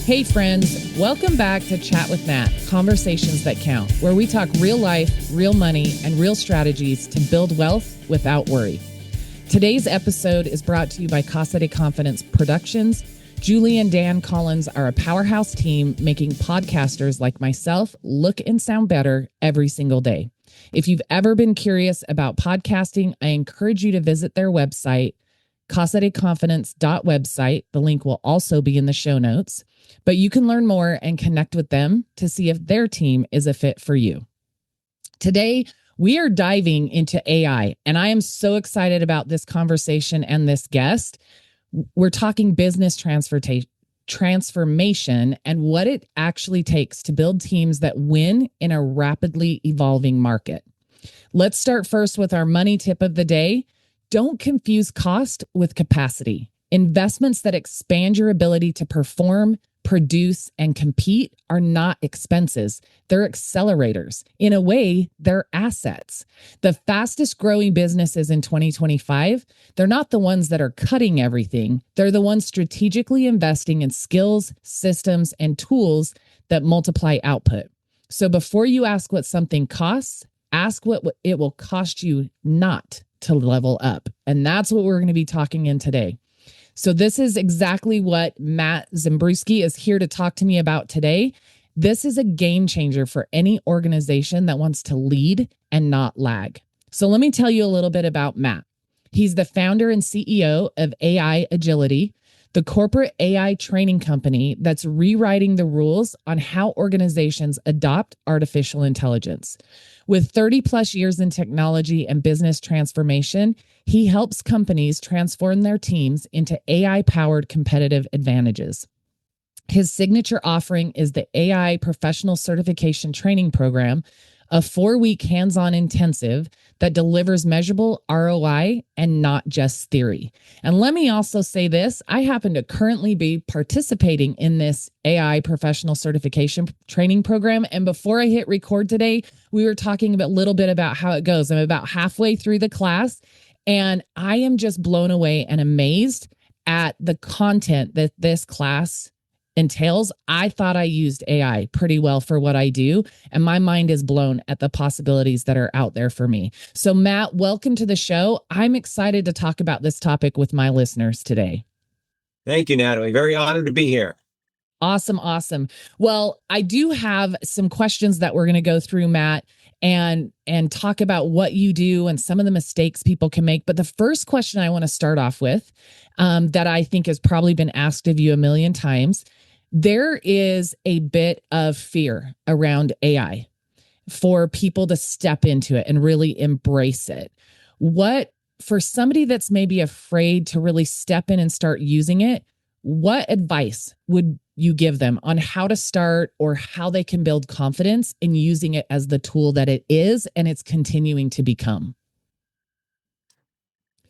Hey friends, welcome back to Chat with Matt, Conversations That Count, where we talk real life, real money, and real strategies to build wealth without worry. Today's episode is brought to you by Casa de Confidence Productions. Julie and Dan Collins are a powerhouse team making podcasters like myself look and sound better every single day. If you've ever been curious about podcasting, I encourage you to visit their website, casadeconfidence.website. The link will also be in the show notes. But you can learn more and connect with them to see if their team is a fit for you. Today, we are diving into AI, and I am so excited about this conversation and this guest. We're talking business transformation and what it actually takes to build teams that win in a rapidly evolving market. Let's start first with our money tip of the day. Don't confuse cost with capacity. Investments that expand your ability to perform, produce, and compete are not expenses. They're accelerators. In a way, they're assets. The fastest growing businesses in 2025, they're not the ones that are cutting everything. They're the ones strategically investing in skills, systems, and tools that multiply output. So before you ask what something costs, ask what it will cost you not to level up. And that's what we're going to be talking in today. So this is exactly what Matt Zembruski is here to talk to me about today. This is a game changer for any organization that wants to lead and not lag. So let me tell you a little bit about Matt. He's the founder and CEO of AI Agility, the corporate AI training company that's rewriting the rules on how organizations adopt artificial intelligence. With 30 plus years in technology and business transformation, he helps companies transform their teams into AI-powered competitive advantages. His signature offering is the AI Professional Certification Training Program, a 4-week hands-on intensive that delivers measurable ROI and not just theory. And let me also say this, I happen to currently be participating in this AI Professional Certification Training Program. And before I hit record today, we were talking a little bit about how it goes. I'm about halfway through the class, and I am just blown away and amazed at the content that this class entails. I thought I used AI pretty well for what I do, and my mind is blown at the possibilities that are out there for me. So Matt, welcome to the show. I'm excited to talk about this topic with my listeners today. Thank you, Natalie. Very honored to be here. Awesome. Well, I do have some questions that we're going to go through, Matt, and talk about what you do and some of the mistakes people can make. But the first question I want to start off with, that I think has probably been asked of you a million times, there is a bit of fear around AI for people to step into it and really embrace it. What, for somebody that's maybe afraid to really step in and start using it, what advice would you give them on how to start or how they can build confidence in using it as the tool that it is and it's continuing to become?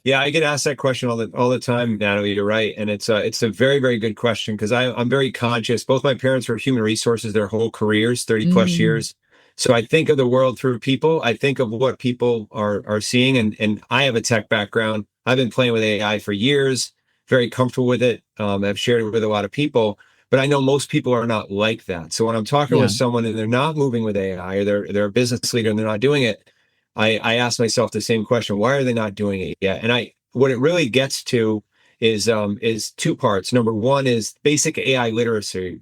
Yeah, I get asked that question all the time, Natalie. You're right, and it's a very, very good question because I'm very conscious. Both my parents were human resources their whole careers, 30 plus years. So I think of the world through people. I think of what people are seeing, and I have a tech background. I've been playing with AI for years, very comfortable with it. I've shared it with a lot of people, but I know most people are not like that. So when I'm talking with someone and they're not moving with AI, or they're a business leader and they're not doing it, I ask myself the same question: why are they not doing it yet? And what it really gets to is two parts. Number one is basic AI literacy.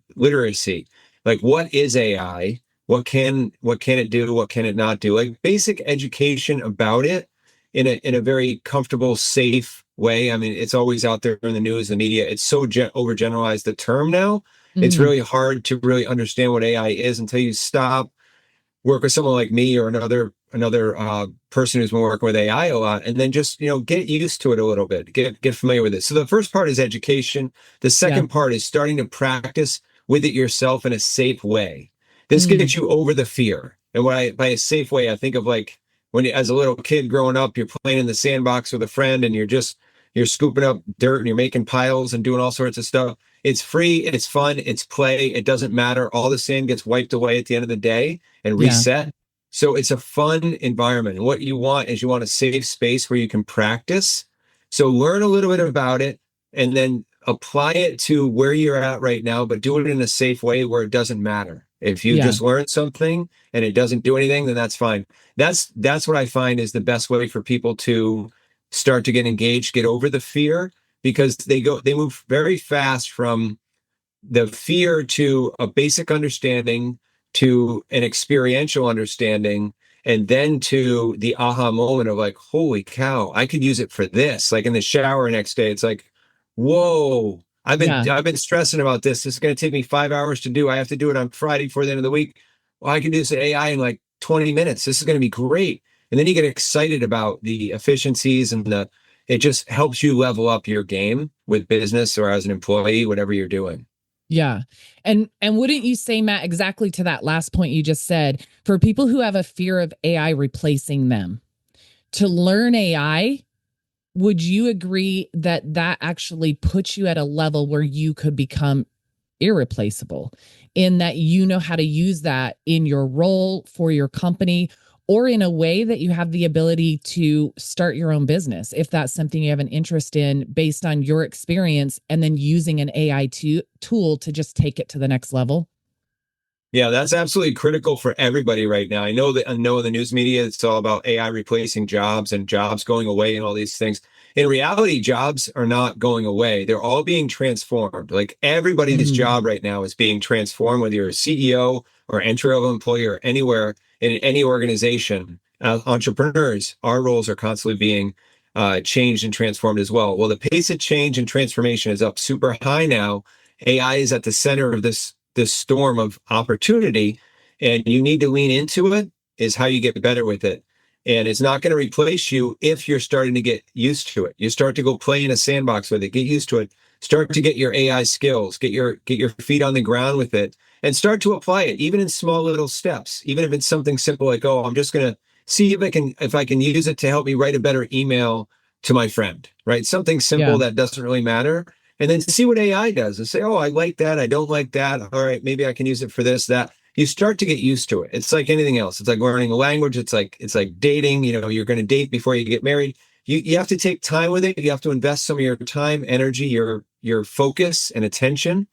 Like, what is AI? What can it do? What can it not do? Like basic education about it in a very comfortable, safe way. I mean, it's always out there in the news, the media. It's so overgeneralized the term now. It's really hard to really understand what AI is until you stop, work with someone like me or another person who's been working with AI a lot, and then just, get used to it a little bit, get familiar with it. So the first part is education. The second part is starting to practice with it yourself in a safe way. This gets you over the fear. And by a safe way, I think of like when as a little kid growing up, you're playing in the sandbox with a friend and you're scooping up dirt and you're making piles and doing all sorts of stuff. It's free, it's fun, it's play, it doesn't matter. All the sand gets wiped away at the end of the day and reset. So it's a fun environment. And what you want is a safe space where you can practice. So learn a little bit about it and then apply it to where you're at right now, but do it in a safe way where it doesn't matter. If you Yeah. just learn something and it doesn't do anything, then that's fine. That's what I find is the best way for people to start to get engaged, get over the fear, because they move very fast from the fear to a basic understanding, to an experiential understanding, and then to the aha moment of like, holy cow, I could use it for this. Like in the shower next day, it's like, whoa, Yeah. I've been stressing about this. This is going to take me 5 hours to do. I have to do it on Friday before the end of the week. Well, I can do this AI in like 20 minutes. This is going to be great. And then you get excited about the efficiencies and it just helps you level up your game with business or as an employee, whatever you're doing. Yeah. And wouldn't you say, Matt, exactly to that last point you just said, for people who have a fear of AI replacing them, to learn AI, would you agree that that actually puts you at a level where you could become irreplaceable, in that you know how to use that in your role for your company, or in a way that you have the ability to start your own business if that's something you have an interest in based on your experience, and then using an AI tool to just take it to the next level? Yeah, that's absolutely critical for everybody right now. I know in the news media it's all about AI replacing jobs and jobs going away and all these things. In reality, jobs are not going away. They're all being transformed. Like everybody's Mm, job right now is being transformed, whether you're a CEO or entry-level employee or anywhere in any organization. Entrepreneurs, our roles are constantly being changed and transformed as well. Well, the pace of change and transformation is up super high now. AI is at the center of this storm of opportunity, and you need to lean into it is how you get better with it. And it's not going to replace you if you're starting to get used to it. You start to go play in a sandbox with it, get used to it, start to get your AI skills, get your feet on the ground with it, and start to apply it, even in small little steps. Even if it's something simple like, oh, I'm just going to see if I can use it to help me write a better email to my friend, right? Something simple yeah. that doesn't really matter, and then see what AI does and say, oh, I like that. I don't like that. All right, maybe I can use it for this, that. You start to get used to it. It's like anything else. It's like learning a language. It's like dating. You know, you're going to date before you get married. You have to take time with it. You have to invest some of your time, energy, your focus and attention.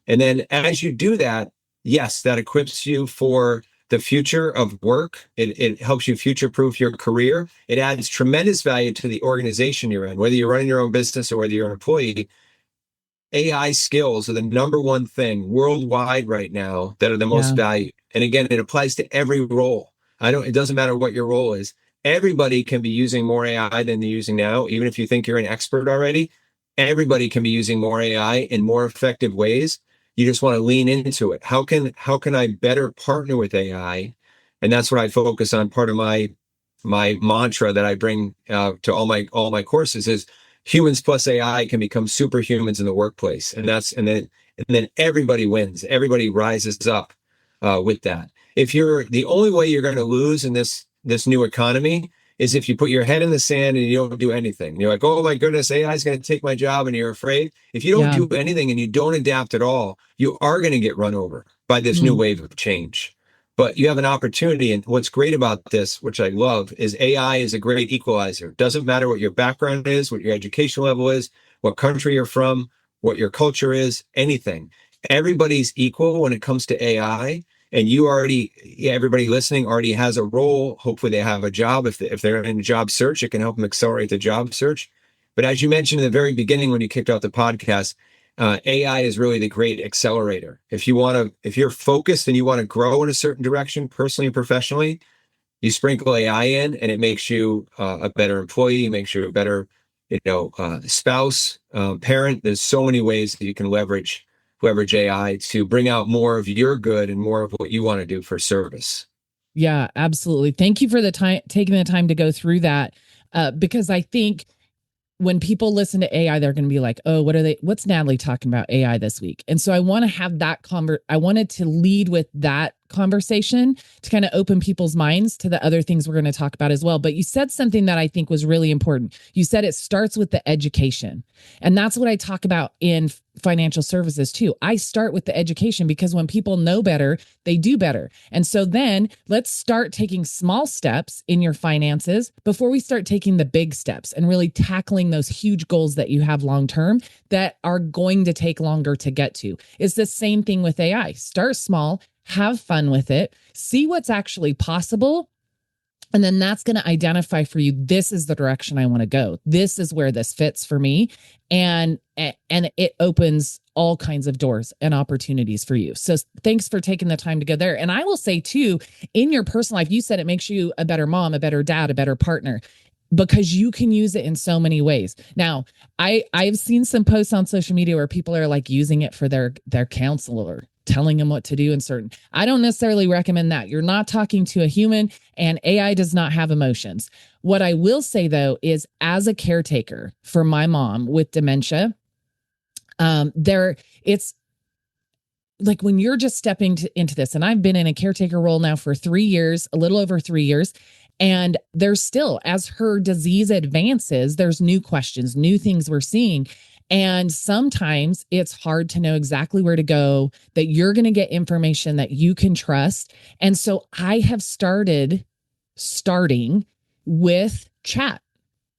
And then as you do that, yes, that equips you for the future of work. It helps you future proof your career. It adds tremendous value to the organization you're in, whether you're running your own business or whether you're an employee. AI skills are the number one thing worldwide right now that are the most Yeah. valued. And again, it applies to every role. It doesn't matter what your role is. Everybody can be using more AI than they're using now. Even if you think you're an expert already, everybody can be using more AI in more effective ways. You just want to lean into it. How can I better partner with AI? And that's what I focus on. Part of my mantra that I bring to all my courses is humans plus AI can become superhumans in the workplace, and then everybody wins. Everybody rises up with that. If you're the only way you're going to lose in this new economy is if you put your head in the sand and you don't do anything. You're like, oh my goodness, AI is going to take my job, and you're afraid. If you don't Yeah. do anything and you don't adapt at all, you are going to get run over by this new Mm, wave of change. But you have an opportunity. And what's great about this, which I love, is AI is a great equalizer. Doesn't matter what your background is, what your education level is, what country you're from, what your culture is, anything. Everybody's equal when it comes to AI. And everybody listening already has a role. Hopefully they have a job. If they're in a job search, it can help them accelerate the job search. But as you mentioned in the very beginning, when you kicked off the podcast, AI is really the great accelerator. If you're focused and you want to grow in a certain direction, personally and professionally, you sprinkle AI in, and it makes you a better employee, makes you a better, spouse, parent. There's so many ways that you can leverage AI to bring out more of your good and more of what you want to do for service. yeah, absolutely. Thank you for the time, taking the time to go through that. Because I think when people listen to AI, they're going to be like, oh, what's Natalie talking about AI this week? And so I want to have that I wanted to lead with that conversation to kind of open people's minds to the other things we're going to talk about as well. But you said something that I think was really important. You said it starts with the education. And that's what I talk about in financial services too. I start with the education because when people know better, they do better. And so then let's start taking small steps in your finances before we start taking the big steps and really tackling those huge goals that you have long term that are going to take longer to get to. It's the same thing with AI. Start small, have fun with it, see what's actually possible. And then that's going to identify for you, this is the direction I want to go. This is where this fits for me. And it opens all kinds of doors and opportunities for you. So thanks for taking the time to go there. And I will say too, in your personal life, you said it makes you a better mom, a better dad, a better partner, because you can use it in so many ways. Now, I've seen some posts on social media where people are like using it for their counselor, telling them what to do in certain. I don't necessarily recommend that. You're not talking to a human, and AI does not have emotions. What I will say though is, as a caretaker for my mom with dementia, it's like when you're just stepping into this, and I've been in a caretaker role now for 3 years, a little over 3 years. And there's still, as her disease advances, there's new questions, new things we're seeing. And sometimes it's hard to know exactly where to go, that you're going to get information that you can trust. And so I have starting with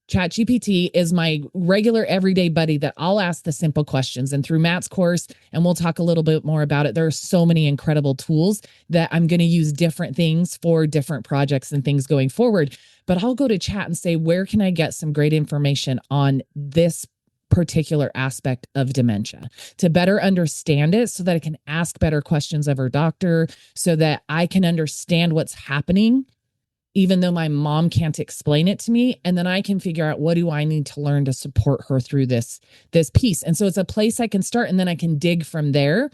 ChatGPT is my regular everyday buddy that I'll ask the simple questions. And through Matt's course, and we'll talk a little bit more about it, there are so many incredible tools that I'm going to use different things for different projects and things going forward. But I'll go to chat and say, where can I get some great information on this particular aspect of dementia to better understand it, so that I can ask better questions of her doctor, so that I can understand what's happening, even though my mom can't explain it to me. And then I can figure out, what do I need to learn to support her through this piece. And so it's a place I can start, and then I can dig from there,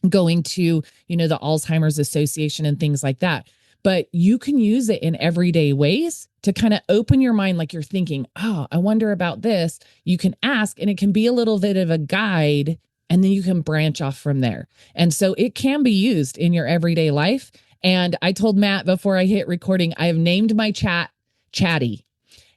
going to, the Alzheimer's Association and things like that. But you can use it in everyday ways to kind of open your mind, like you're thinking, oh, I wonder about this. You can ask, and it can be a little bit of a guide, and then you can branch off from there. And so it can be used in your everyday life. And I told Matt before I hit recording, I have named my chat Chatty,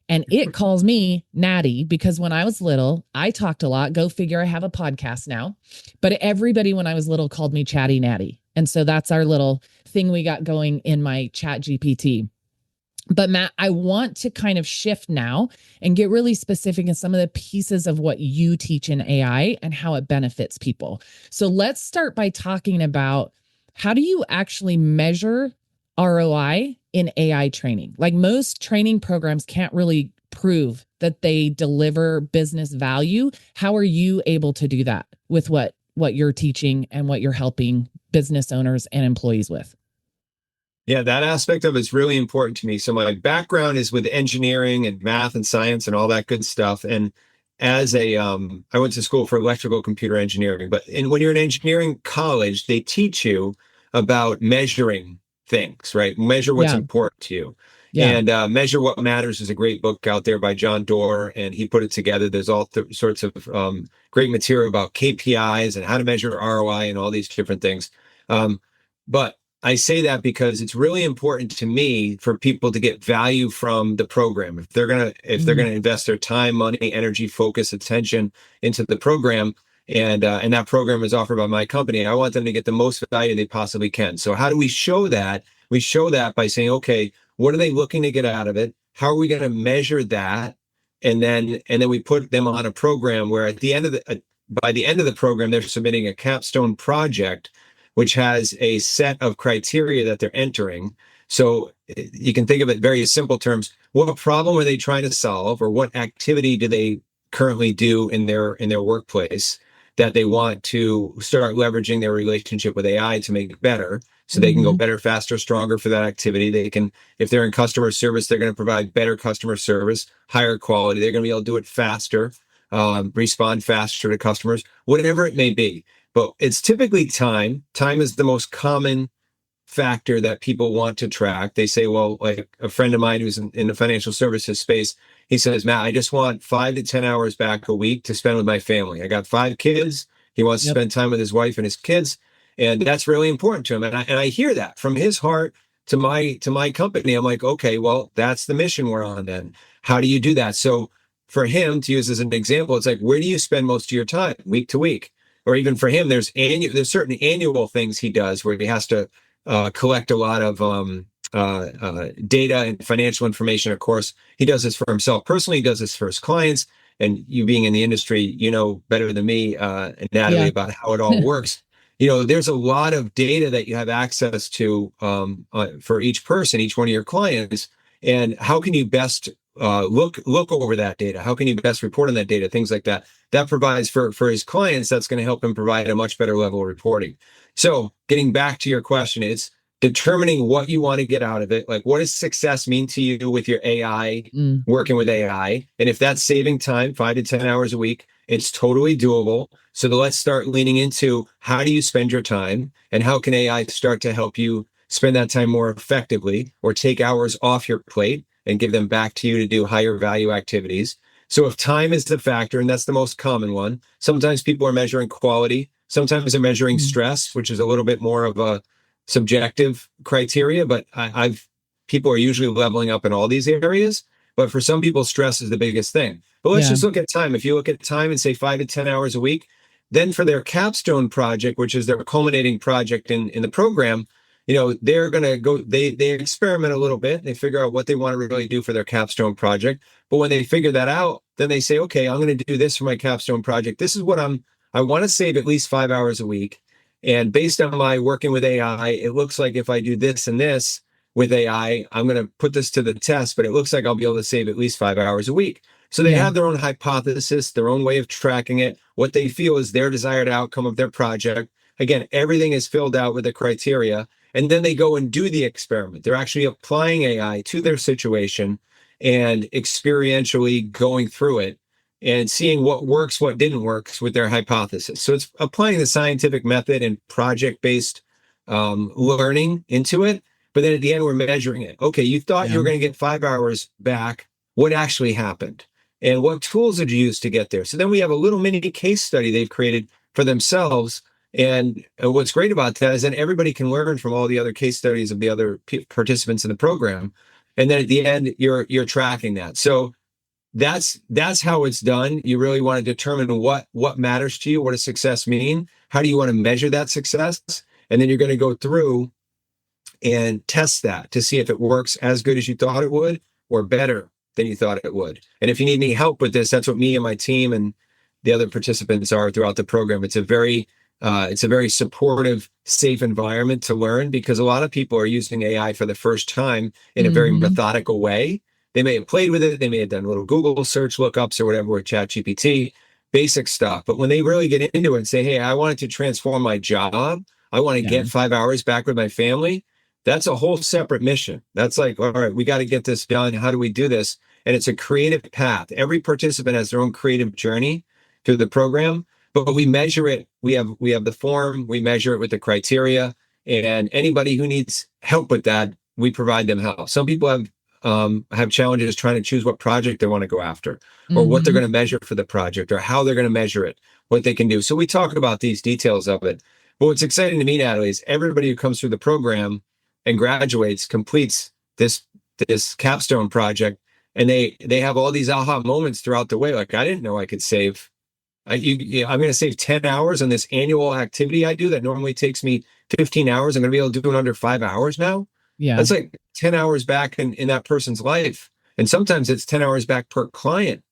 and it calls me Natty, because when I was little, I talked a lot. Go figure, I have a podcast now. But everybody when I was little called me Chatty Natty. And so that's our little thing we got going in my Chat GPT. But Matt, I want to kind of shift now and get really specific in some of the pieces of what you teach in AI and how it benefits people. So let's start by talking about, how do you actually measure ROI in AI training? Like, most training programs can't really prove that they deliver business value. How are you able to do that with what you're teaching and what you're helping business owners and employees with? Yeah, that aspect of it's really important to me. So my background is with engineering and math and science and all that good stuff. And as I went to school for electrical computer engineering, but when you're in engineering college, they teach you about measuring things, right? Measure what's important to you. Yeah. And Measure What Matters is a great book out there by John Doerr, and he put it together. There's all sorts of great material about KPIs and how to measure ROI and all these different things. But I say that because it's really important to me for people to get value from the program. If they're gonna invest their time, money, energy, focus, attention into the program, and that program is offered by my company, I want them to get the most value they possibly can. So how do we show that? We show that by saying, okay, what are they looking to get out of it? How are we going to measure that? And then we put them on a program where by the end of the program, they're submitting a capstone project, which has a set of criteria that they're entering. So you can think of it very simple terms. What problem are they trying to solve, or what activity do they currently do in their workplace that they want to start leveraging their relationship with AI to make it better, so they can go better, faster, stronger for that activity. They can, if they're in customer service, they're going to provide better customer service, higher quality. They're going to be able to do it faster, respond faster to customers, whatever it may be. But it's typically time. Time is the most common factor that people want to track. They say, well, like a friend of mine who's in the financial services space, he says, Matt, I just want 5 to 10 hours back a week to spend with my family. I got 5 kids. He wants to spend time with his wife and his kids. And that's really important to him. And I hear that from his heart to my company. I'm like, okay, well, that's the mission we're on then. How do you do that? So for him, to use as an example, it's like, where do you spend most of your time, week to week? Or even for him, there's certain annual things he does where he has to collect a lot of data and financial information. Of course, he does this for himself personally. He does this for his clients. And you being in the industry, you know better than me, Natalie, Yeah. about how it all works. You know, there's a lot of data that you have access to for each person, each one of your clients. And how can you best look over that data? How can you best report on that data? Things like that. That provides for his clients. That's going to help him provide a much better level of reporting. So, getting back to your question, it's determining what you want to get out of it. Like, what does success mean to you with your AI, working with AI? And if that's saving time, 5 to 10 hours a week, it's totally doable. So let's start leaning into how do you spend your time and how can AI start to help you spend that time more effectively or take hours off your plate and give them back to you to do higher value activities. So if time is the factor, and that's the most common one, sometimes people are measuring quality. Sometimes they're measuring stress, which is a little bit more of a subjective criteria, but people are usually leveling up in all these areas. But for some people, stress is the biggest thing. But let's just look at time. If you look at time and say 5 to 10 hours a week, then for their capstone project, which is their culminating project in the program, you know, they're going to go, they experiment a little bit. They figure out what they want to really do for their capstone project. But when they figure that out, then they say, okay, I'm going to do this for my capstone project. This is what I want to save at least 5 hours a week. And based on my working with AI, it looks like if I do this and this with AI, I'm going to put this to the test, but it looks like I'll be able to save at least 5 hours a week. So they have their own hypothesis, their own way of tracking it, what they feel is their desired outcome of their project. Again, everything is filled out with the criteria. And then they go and do the experiment. They're actually applying AI to their situation and experientially going through it and seeing what works, what didn't work with their hypothesis. So it's applying the scientific method and project-based learning into it. But then at the end, we're measuring it. Okay, you thought you were going to get 5 hours back. What actually happened? And what tools did you use to get there? So then we have a little mini case study they've created for themselves. And what's great about that is that everybody can learn from all the other case studies of the other participants in the program. And then at the end, you're tracking that. So that's how it's done. You really want to determine what matters to you. What does success mean? How do you want to measure that success? And then you're going to go through and test that to see if it works as good as you thought it would or better than you thought it would. And if you need any help with this, that's what me and my team and the other participants are throughout the program. It's a very supportive, safe environment to learn because a lot of people are using AI for the first time in a very methodical way. They may have played with it. They may have done little Google search lookups or whatever with ChatGPT, basic stuff. But when they really get into it and say, hey, I wanted to transform my job. I want to get 5 hours back with my family. That's a whole separate mission. That's like, all right, we got to get this done. How do we do this? And it's a creative path. Every participant has their own creative journey through the program, but we measure it. We have the form, we measure it with the criteria, and anybody who needs help with that, we provide them help. Some people have challenges trying to choose what project they want to go after or what they're going to measure for the project or how they're going to measure it, what they can do. So we talk about these details of it. But what's exciting to me, Natalie, is everybody who comes through the program and graduates, completes this capstone project, and they have all these aha moments throughout the way. Like, I didn't know I could save. I'm going to save 10 hours on this annual activity I do that normally takes me 15 hours. I'm going to be able to do it under 5 hours now. Yeah. That's like 10 hours back in that person's life. And sometimes it's 10 hours back per client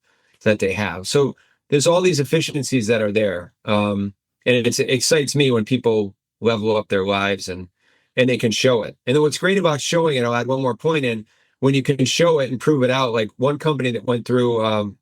that they have. So there's all these efficiencies that are there. And it excites me when people level up their lives and they can show it. And then what's great about showing it, I'll add one more point in, when you can show it and prove it out, like one company that went through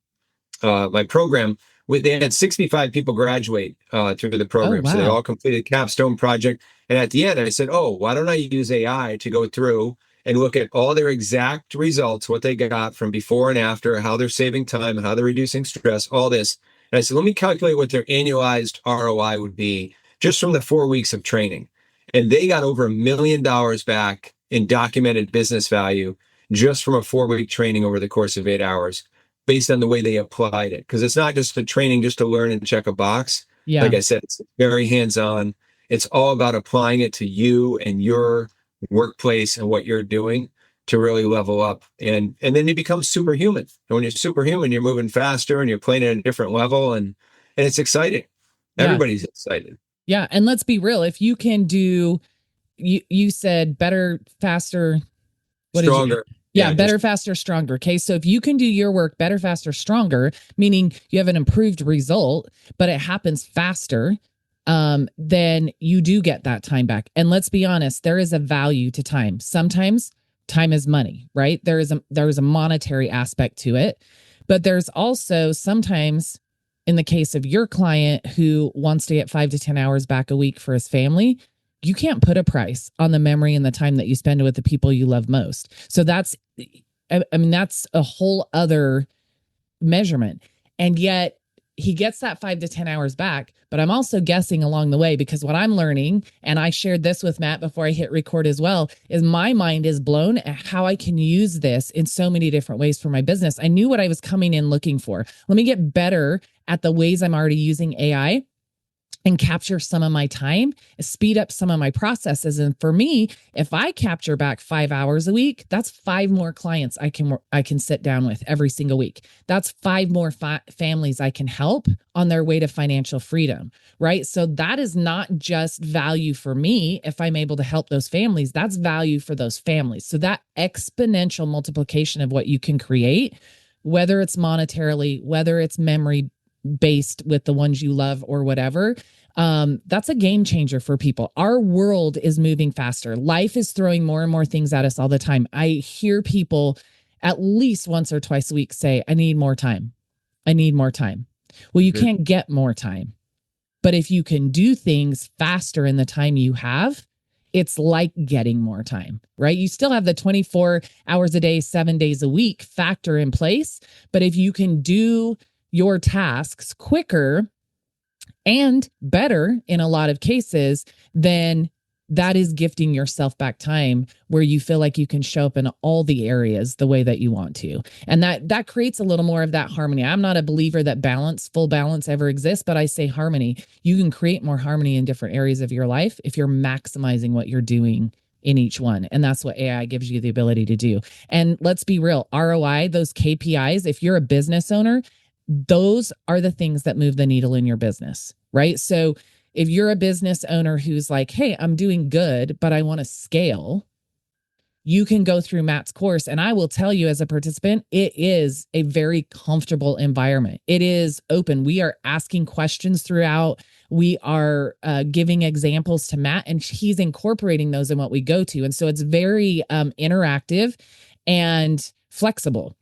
my program, they had 65 people graduate through the program. Oh, wow. So they all completed capstone project. And at the end, I said, oh, why don't I use AI to go through and look at all their exact results, what they got from before and after, how they're saving time, how they're reducing stress, all this. And I said, let me calculate what their annualized ROI would be just from the 4 weeks of training. And they got over $1 million back in documented business value just from a 4-week training over the course of 8 hours based on the way they applied it. Because it's not just the training just to learn and check a box. Yeah. Like I said, it's very hands-on. It's all about applying it to you and your workplace and what you're doing to really level up. And then you become superhuman. And when you're superhuman, you're moving faster and you're playing at a different level, and it's exciting. Yeah. Everybody's excited. Yeah. And let's be real. If you can do, you said better, faster, Stronger. Yeah, better, faster, stronger. Okay. So if you can do your work better, faster, stronger, meaning you have an improved result, but it happens faster, then you do get that time back. And let's be honest, there is a value to time. Sometimes time is money, right? There is a monetary aspect to it, but there's also sometimes, in the case of your client who wants to get 5 to 10 hours back a week for his family, you can't put a price on the memory and the time that you spend with the people you love most. So that's a whole other measurement. And yet he gets that 5 to 10 hours back. But I'm also guessing along the way, because what I'm learning, and I shared this with Matt before I hit record as well, is my mind is blown at how I can use this in so many different ways for my business. I knew what I was coming in looking for. Let me get better at the ways I'm already using AI and capture some of my time, speed up some of my processes. And for me, if I capture back 5 hours a week, that's 5 more clients I can sit down with every single week. That's 5 more families I can help on their way to financial freedom, right? So that is not just value for me. If I'm able to help those families, that's value for those families. So that exponential multiplication of what you can create, whether it's monetarily, whether it's memory based with the ones you love or whatever, that's a game changer for people. Our world is moving faster. Life is throwing more and more things at us all the time. I hear people at least once or twice a week say, I need more time. I need more time. Well, you can't get more time. But if you can do things faster in the time you have, it's like getting more time, right? You still have the 24 hours a day, 7 days a week factor in place. But if you can do your tasks quicker and better in a lot of cases, then that is gifting yourself back time where you feel like you can show up in all the areas the way that you want to. And that creates a little more of that harmony. I'm not a believer that full balance ever exists, but I say harmony. You can create more harmony in different areas of your life if you're maximizing what you're doing in each one. And that's what AI gives you the ability to do. And let's be real, ROI, those KPIs, if you're a business owner, those are the things that move the needle in your business, right? So if you're a business owner who's like, hey, I'm doing good, but I want to scale, you can go through Matt's course. And I will tell you as a participant, it is a very comfortable environment. It is open. We are asking questions throughout. We are giving examples to Matt, and he's incorporating those in what we go to. And so it's very interactive and flexible.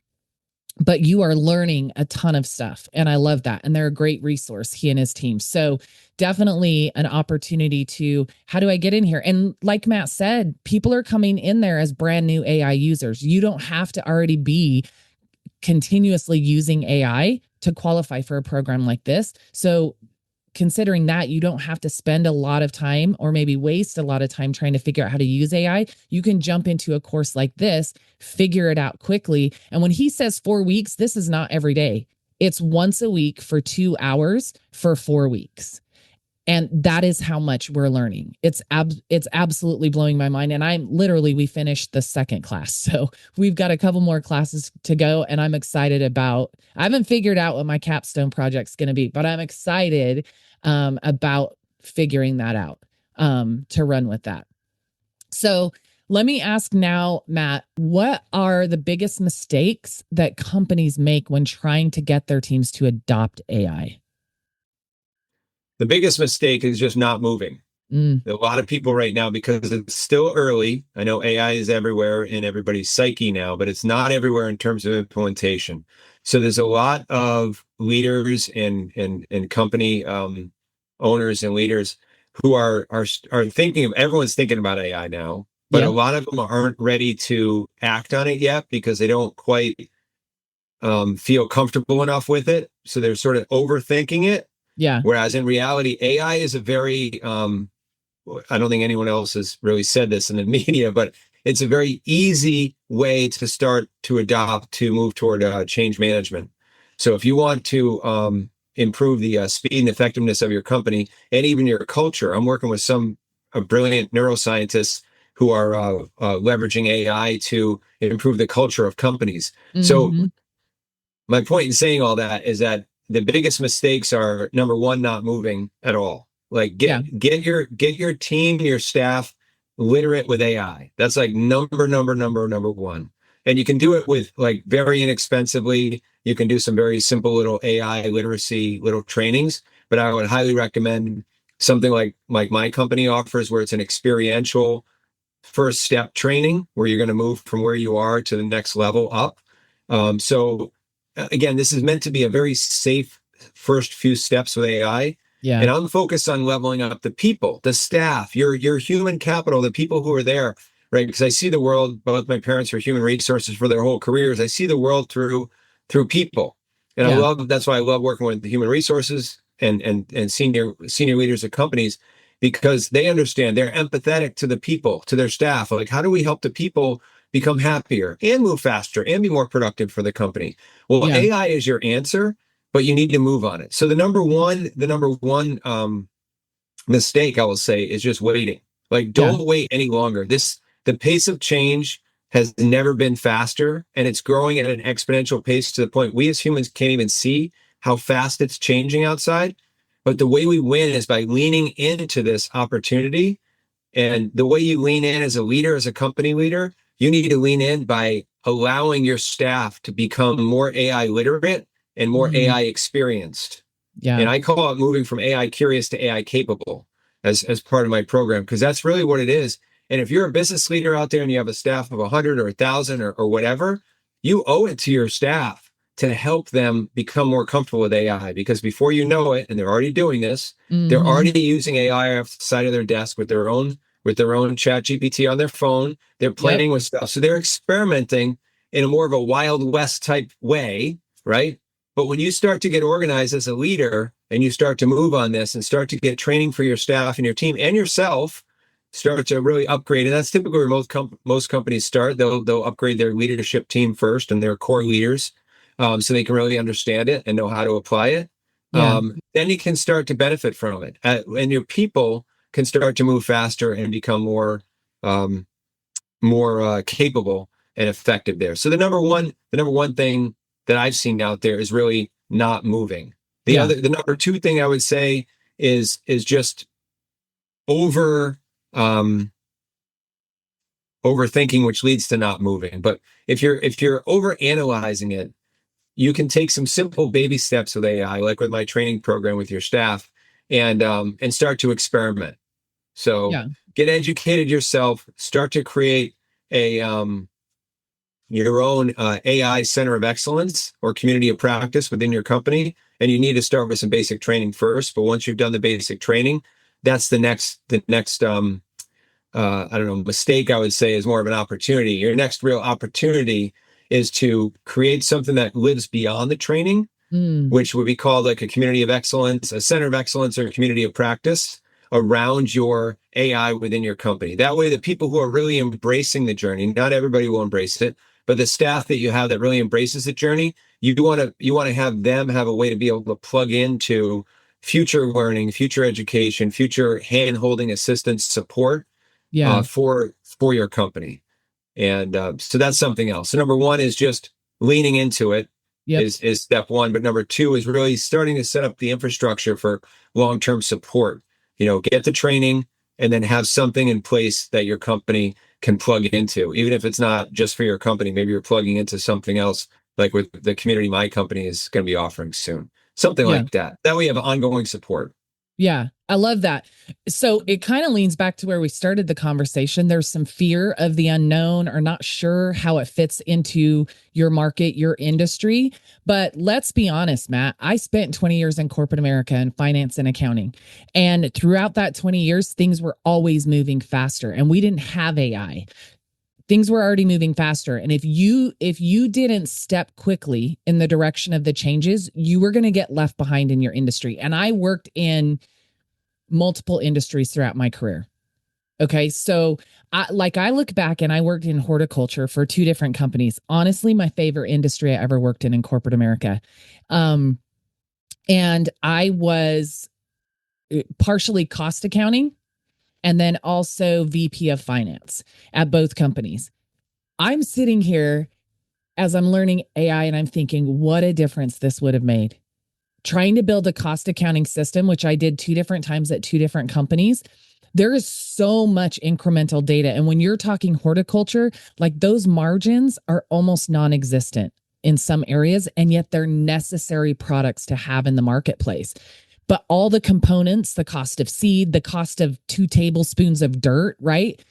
But you are learning a ton of stuff. And I love that. And they're a great resource, he and his team. So definitely an opportunity to, how do I get in here? And like Matt said, people are coming in there as brand new AI users. You don't have to already be continuously using AI to qualify for a program like this. So considering that, you don't have to spend a lot of time or maybe waste a lot of time trying to figure out how to use AI. You can jump into a course like this, figure it out quickly. And when he says 4 weeks, this is not every day. It's once a week for 2 hours for 4 weeks. And that is how much we're learning. It's absolutely blowing my mind. And we finished the second class. So we've got a couple more classes to go. And I'm excited I haven't figured out what my capstone project's going to be, but I'm excited about figuring that out to run with that. So let me ask now, Matt, what are the biggest mistakes that companies make when trying to get their teams to adopt AI? The biggest mistake is just not moving. A lot of people right now, because it's still early. I know AI is everywhere in everybody's psyche now, but it's not everywhere in terms of implementation. So there's a lot of leaders and company owners and leaders who are thinking of, everyone's thinking about AI now, but a lot of them aren't ready to act on it yet because they don't quite feel comfortable enough with it. So they're sort of overthinking it. Yeah. Whereas in reality, AI is a very, I don't think anyone else has really said this in the media, but it's a very easy way to start to adopt, to move toward change management. So if you want to improve the speed and effectiveness of your company and even your culture. I'm working with some brilliant neuroscientists who are leveraging AI to improve the culture of companies. So Mm-hmm. my point in saying all that is that the biggest mistakes are, number one, not moving at all. Like Yeah. get your team, your staff literate with AI. That's like number one. And you can do it with like very inexpensively. You can do some very simple little AI literacy little trainings, but I would highly recommend something like my company offers, where it's an experiential first step training where you're going to move from where you are to the next level up. So again, this is meant to be a very safe first few steps with AI. Yeah. And I'm focused on leveling up the people, the staff, your human capital, the people who are there, right? Because I see the world, both my parents were human resources for their whole careers. I see the world through people. And Yeah. that's why I love working with the human resources and senior leaders of companies, because they understand, they're empathetic to the people, to their staff. Like, how do we help the people become happier and move faster and be more productive for the company? Well, Yeah. AI is your answer, but you need to move on it. So the number one mistake I will say is just waiting. Like, Yeah. don't wait any longer. The pace of change has never been faster, and it's growing at an exponential pace to the point we as humans can't even see how fast it's changing outside. But the way we win is by leaning into this opportunity. And the way you lean in as a leader, as a company leader, you need to lean in by allowing your staff to become more AI literate and more Mm. AI experienced. Yeah. And I call it moving from AI curious to AI capable as part of my program, because that's really what it is. And if you're a business leader out there and you have a staff of 100 or 1,000 or whatever, you owe it to your staff to help them become more comfortable with AI, because before you know it, and they're already doing this, they're Mm-hmm. already using AI off the side of their desk with their own chat GPT on their phone. They're Yep. playing with stuff. So they're experimenting in a more of a Wild West type way, right? But when you start to get organized as a leader and you start to move on this and start to get training for your staff and your team and yourself, start to really upgrade. And that's typically where most companies start. They'll upgrade their leadership team first and their core leaders, so they can really understand it and know how to apply it. Yeah. Then you can start to benefit from it. And your people can start to move faster and become um, more capable and effective there. So the number one thing that I've seen out there is really not moving. Yeah. The number two thing I would say is just over um, overthinking, which leads to not moving. But if you're over analyzing it, you can take some simple baby steps with AI, like with my training program with your staff, and start to experiment. So Yeah. get educated yourself, start to create a your own AI center of excellence or community of practice within your company. And you need to start with some basic training first. But once you've done the basic training, that's the next I don't know, mistake I would say is more of an opportunity. Your next real opportunity is to create something that lives beyond the training, Mm. which would be called like a community of excellence, a center of excellence, or a community of practice around your AI within your company. That way, the people who are really embracing the journey, not everybody will embrace it, but the staff that you have that really embraces the journey, you want to have them have a way to be able to plug into future learning, future education, future hand holding assistance support Yeah. for your company. And so that's something else. So number one is just leaning into it Yep. is step one. But number two is really starting to set up the infrastructure for long-term support. Get the training and then have something in place that your company can plug into, even if it's not just for your company. Maybe you're plugging into something else, like with the community my company is going to be offering soon. Something Yeah. like that. That way you have ongoing support. Yeah, I love that. So it kind of leans back to where we started the conversation. There's some fear of the unknown or not sure how it fits into your market, your industry. But let's be honest, Matt, I spent 20 years in corporate America in finance and accounting. And throughout that 20 years, things were always moving faster and we didn't have AI. Things were already moving faster, and if you didn't step quickly in the direction of the changes, you were going to get left behind in your industry. And I worked in multiple industries throughout my career. Okay. So I look back and I worked in horticulture for two different companies. Honestly, my favorite industry I ever worked in corporate America. Um, And I was partially cost accounting and then also VP of finance at both companies. I'm sitting here as I'm learning AI and I'm thinking, what a difference this would have made. Trying to build a cost accounting system, which I did 2 different times at 2 different companies. There is so much incremental data. And when you're talking horticulture, like those margins are almost non existent in some areas, and yet they're necessary products to have in the marketplace. But all the components, the cost of seed, the cost of 2 tablespoons of dirt, right?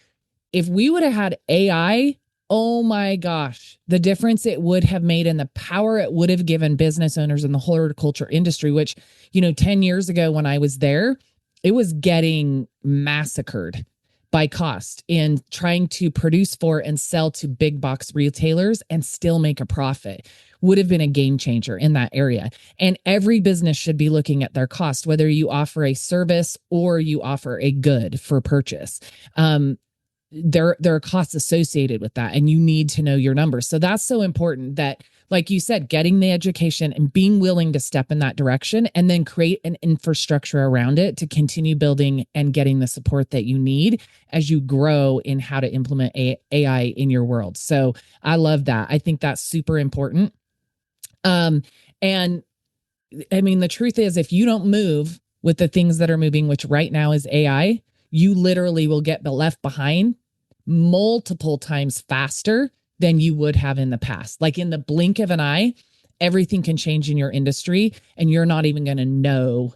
If we would have had AI, oh my gosh, the difference it would have made and the power it would have given business owners in the horticulture industry, which, 10 years ago when I was there, it was getting massacred by cost in trying to produce for and sell to big box retailers and still make a profit. Would have been a game changer in that area. And every business should be looking at their cost, whether you offer a service or you offer a good for purchase. There are costs associated with that, and you need to know your numbers. So that's so important that, like you said, getting the education and being willing to step in that direction and then create an infrastructure around it to continue building and getting the support that you need as you grow in how to implement AI in your world. So I love that. I think that's super important. And I mean, the truth is, if you don't move with the things that are moving, which right now is AI, you literally will get left behind multiple times faster than you would have in the past. Like in the blink of an eye, everything can change in your industry and you're not even going to know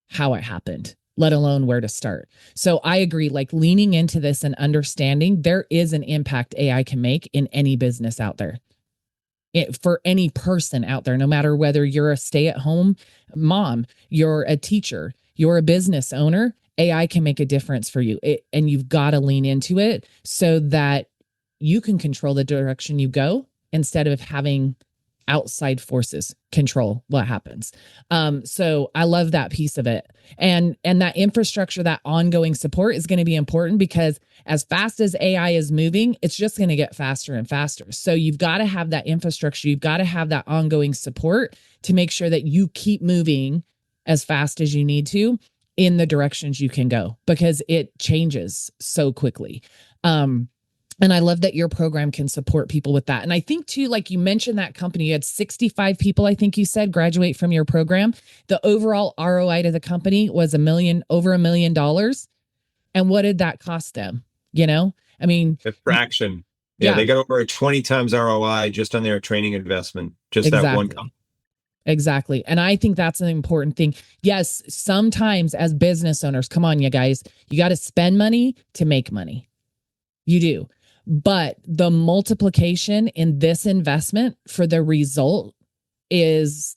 how it happened, let alone where to start. So I agree, like leaning into this and understanding there is an impact AI can make in any business out there. For any person out there, no matter whether you're a stay-at-home mom, you're a teacher, you're a business owner, AI can make a difference for you. And you've got to lean into it so that you can control the direction you go instead of having outside forces control what happens. So I love that piece of it. And that infrastructure, that ongoing support is going to be important because as fast as AI is moving, it's just going to get faster and faster. So you've got to have that infrastructure. You've got to have that ongoing support to make sure that you keep moving as fast as you need to in the directions you can go because it changes so quickly. And I love that your program can support people with that. And I think too, like you mentioned that company, you had 65 people, I think you said, graduate from your program. The overall ROI to the company was over $1 million. And what did that cost them? I mean, A fraction. Yeah. They got over 20 times ROI just on their training investment. Just exactly. that one company. Exactly. And I think that's an important thing. Yes, sometimes as business owners, come on, you guys, you got to spend money to make money. You do. But the multiplication in this investment for the result is,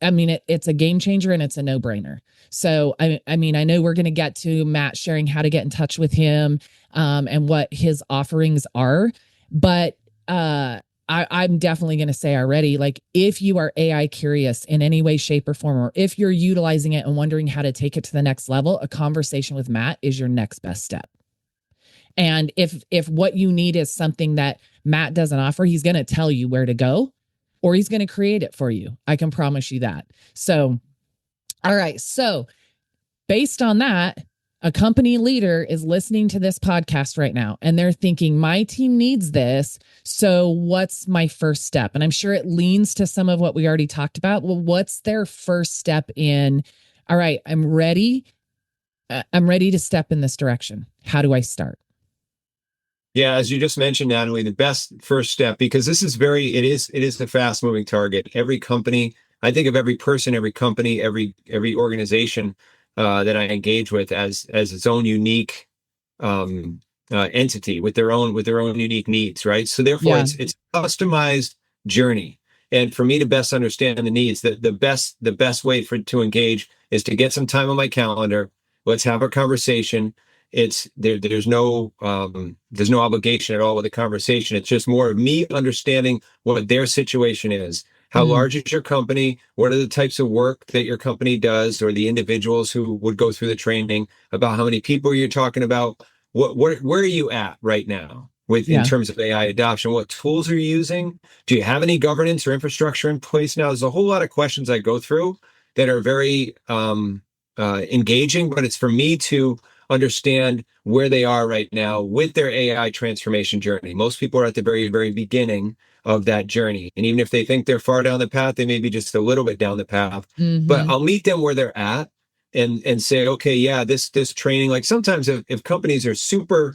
I mean, it's a game changer and it's a no-brainer. So, I mean, I know we're going to get to Matt sharing how to get in touch with him and what his offerings are. But I'm definitely going to say already, like, if you are AI curious in any way, shape, or form, or if you're utilizing it and wondering how to take it to the next level, a conversation with Matt is your next best step. And if what you need is something that Matt doesn't offer, he's going to tell you where to go or he's going to create it for you. I can promise you that. So, all right. So based on that, a company leader is listening to this podcast right now and they're thinking, my team needs this. So what's my first step? And I'm sure it leans to some of what we already talked about. Well, what's their first step in? All right, I'm ready. I'm ready to step in this direction. How do I start? Yeah, as you just mentioned, Natalie, the best first step, because this is it is a fast moving target. Every company, I think of every person, every company, every organization that I engage with as its own unique entity with their own unique needs, right? So therefore, it's a customized journey. And for me to best understand the needs, the best way to engage is to get some time on my calendar. Let's have a conversation. There's no obligation at all with the conversation. It's just more of me understanding what their situation is. How large is your company? What are the types of work that your company does, or the individuals who would go through the training? About how many people you're talking about? Where are you at right now? with in Yeah. terms of AI adoption. What tools are you using? Do you have any governance or infrastructure in place now? There's a whole lot of questions I go through that are very engaging, but it's for me to understand where they are right now with their AI transformation journey. Most people are at the very, very beginning of that journey. And even if they think they're far down the path, they may be just a little bit down the path. But Mm-hmm. I'll meet them where they're at and say, okay, yeah, this training, like sometimes if companies are super,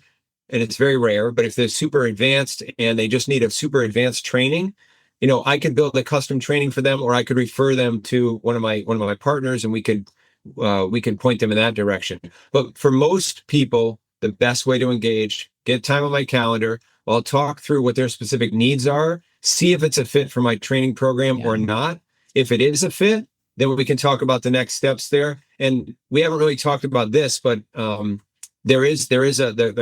and it's very rare, but if they're super advanced and they just need a super advanced training, I could build a custom training for them, or I could refer them to one of my partners, and we could point them in that direction. But for most people, the best way to engage, get time on my calendar. I'll talk through what their specific needs are, see if it's a fit for my training program Yeah. or not. If it is a fit, then we can talk about the next steps there. And we haven't really talked about this, but the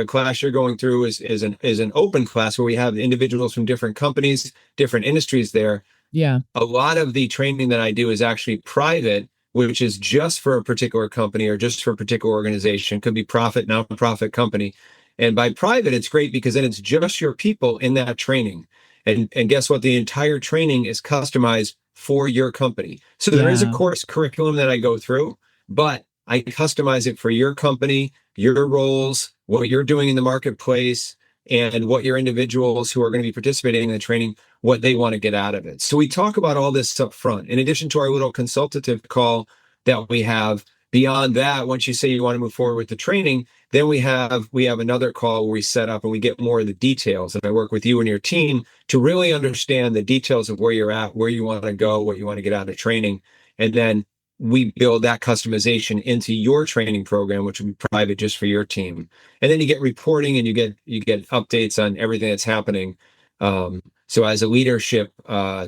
class you're going through is an open class where we have individuals from different companies, different industries there. Yeah. A lot of the training that I do is actually private, which is just for a particular company or just for a particular organization. Could be profit, non-profit company. And by private, it's great because then it's just your people in that training. And guess what? The entire training is customized for your company. So there is a Yeah. course curriculum that I go through, but I customize it for your company, your roles, what you're doing in the marketplace, and what your individuals who are going to be participating in the training, what they want to get out of it. So we talk about all this up front. In addition to our little consultative call that we have, beyond that, once you say you want to move forward with the training, then we have another call where we set up and we get more of the details. And I work with you and your team to really understand the details of where you're at, where you want to go, what you want to get out of training. And then we build that customization into your training program, which will be private just for your team. And then you get reporting and you get updates on everything that's happening. So as a leadership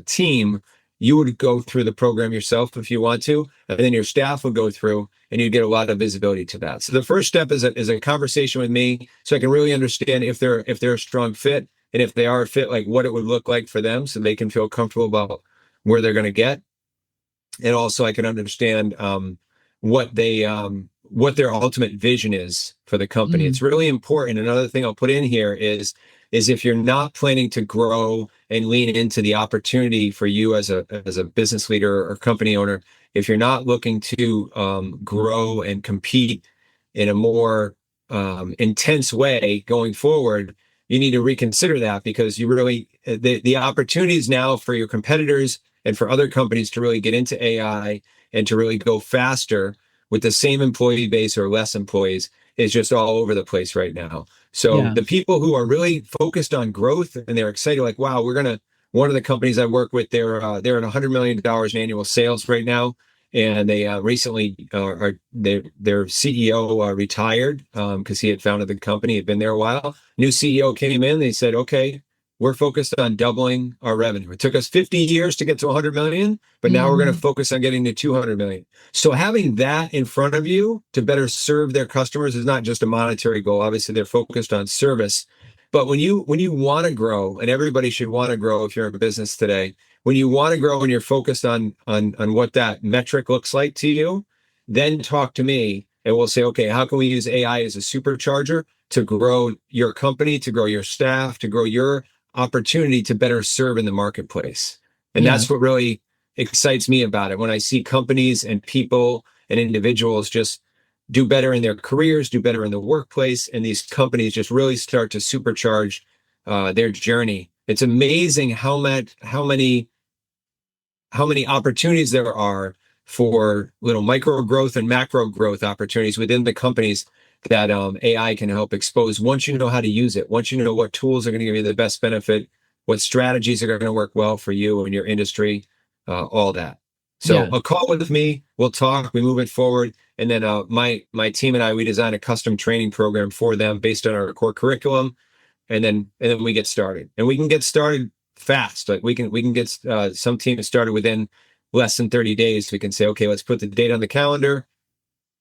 team, you would go through the program yourself if you want to, and then your staff would go through, and you'd get a lot of visibility to that. So the first step is a conversation with me, so I can really understand if they're a strong fit, and if they are a fit, like what it would look like for them, so they can feel comfortable about where they're going to get, and also I can understand what their ultimate vision is for the company. Mm. It's really important. Another thing I'll put in here is if you're not planning to grow and lean into the opportunity for you as a business leader or company owner, if you're not looking to grow and compete in a more intense way going forward, you need to reconsider that, because the opportunities now for your competitors and for other companies to really get into AI and to really go faster with the same employee base or less employees is just all over the place right now. So Yeah. the people who are really focused on growth and they're excited, like, wow, one of the companies I work with, they're at $100 million in annual sales right now. And they recently their CEO retired because he had founded the company, had been there a while. New CEO came in. They said, okay, we're focused on doubling our revenue. It took us 50 years to get to 100 million, but now we're going to Mm-hmm. focus on getting to 200 million. So having that in front of you to better serve their customers is not just a monetary goal. Obviously, they're focused on service. But when you want to grow, and everybody should want to grow if you're in business today, when you want to grow and you're focused on what that metric looks like to you, then talk to me and we'll say, okay, how can we use AI as a supercharger to grow your company, to grow your staff, to grow your opportunity to better serve in the marketplace. And Yeah. that's what really excites me about it. When I see companies and people and individuals just do better in their careers, do better in the workplace, and these companies just really start to supercharge their journey. It's amazing how many opportunities there are for little micro growth and macro growth opportunities within the companies that AI can help expose once you know how to use it, once you know what tools are going to give you the best benefit, what strategies are going to work well for you and your industry, all that. So Yeah. a call with me, we'll talk, we move it forward. And then my team and I, we design a custom training program for them based on our core curriculum. And then we get started, and we can get started fast. Like we can get some teams started within less than 30 days. We can say, okay, let's put the date on the calendar,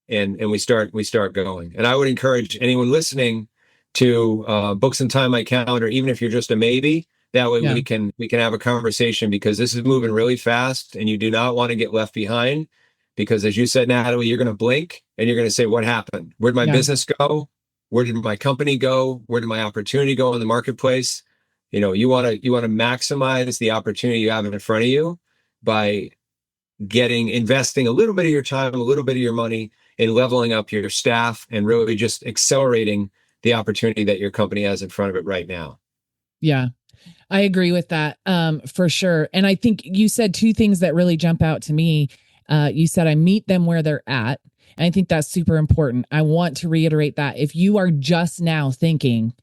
and we start going. And I would encourage anyone listening to book some time on my calendar, even if you're just a maybe. That way Yeah. we can have a conversation, because this is moving really fast, and you do not want to get left behind. Because as you said, Natalie, you're going to blink and you're going to say, what happened? Where'd my Yeah. business go? Where did my company go? Where did my opportunity go in the marketplace? You want to maximize the opportunity you have in front of you by investing a little bit of your time, a little bit of your money in leveling up your staff and really just accelerating the opportunity that your company has in front of it right now. Yeah. I agree with that, for sure. And I think you said two things that really jump out to me. You said I meet them where they're at. And I think that's super important. I want to reiterate that if you are just now thinking,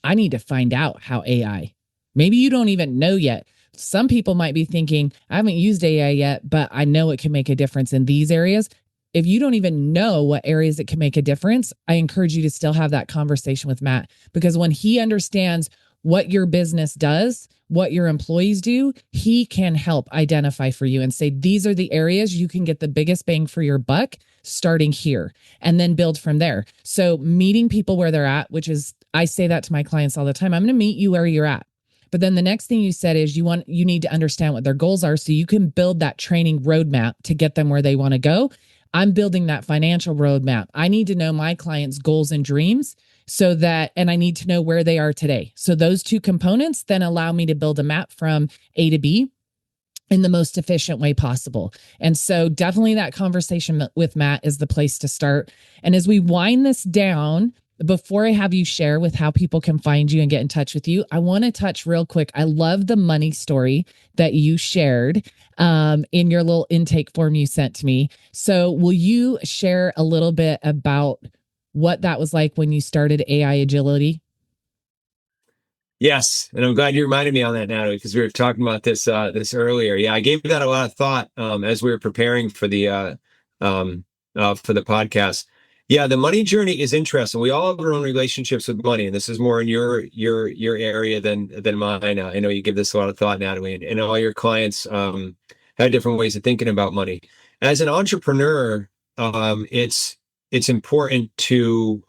I need to find out how AI, maybe you don't even know yet. Some people might be thinking, I haven't used AI yet, but I know it can make a difference in these areas. If you don't even know what areas it can make a difference, I encourage you to still have that conversation with Matt, because when he understands what your business does, what your employees do, he can help identify for you and say, these are the areas you can get the biggest bang for your buck starting here, and then build from there. So meeting people where they're at, which is, I say that to my clients all the time, I'm going to meet you where you're at. But then the next thing you said is you need to understand what their goals are so you can build that training roadmap to get them where they want to go. I'm building that financial roadmap. I need to know my clients' goals and dreams and I need to know where they are today. So those two components then allow me to build a map from A to B in the most efficient way possible. And so definitely that conversation with Matt is the place to start. And as we wind this down, before I have you share with how people can find you and get in touch with you, I want to touch real quick. I love the money story that you shared in your little intake form you sent to me. So will you share a little bit about what that was like when you started AI Agility? Yes, and I'm glad you reminded me on that, Natalie, because we were talking about this earlier. Yeah, I gave that a lot of thought as we were preparing for the podcast. Yeah, the money journey is interesting. We all have our own relationships with money, and this is more in your area than mine. I know you give this a lot of thought, Natalie, and all your clients have different ways of thinking about money. As an entrepreneur, it's important to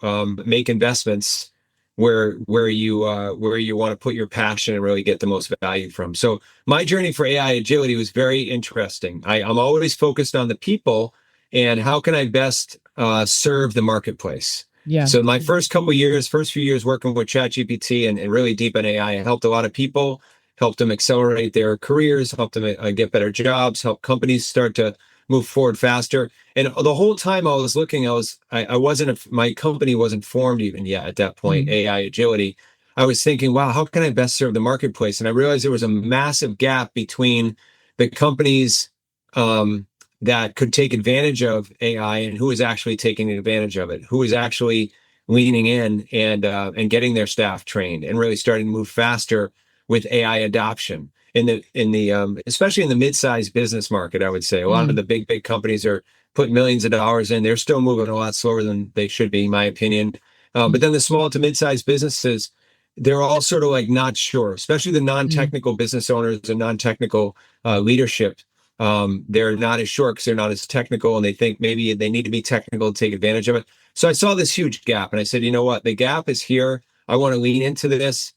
make investments where you want to put your passion and really get the most value from. So my journey for AI agility was very interesting. I'm always focused on the people and how can I best serve the marketplace. Yeah. So my first few years working with ChatGPT and really deep in AI, I helped a lot of people, helped them accelerate their careers, helped them get better jobs, help companies start to move forward faster. And the whole time I was looking, my company wasn't formed even yet at that point, AI Agility. I was thinking, wow, how can I best serve the marketplace? And I realized there was a massive gap between the companies that could take advantage of AI and who is actually taking advantage of it, who is actually leaning in and getting their staff trained and really starting to move faster with AI adoption especially in the mid-sized business market. I would say a lot of the big companies are putting millions of dollars in. They're still moving a lot slower than they should be, in my opinion. But then the small to mid-sized businesses, they're all sort of like not sure, especially the non-technical business owners and non-technical leadership. They're not as sure because they're not as technical, and they think maybe they need to be technical to take advantage of it. So I saw this huge gap, and I said, you know what? The gap is here. I want to lean into this.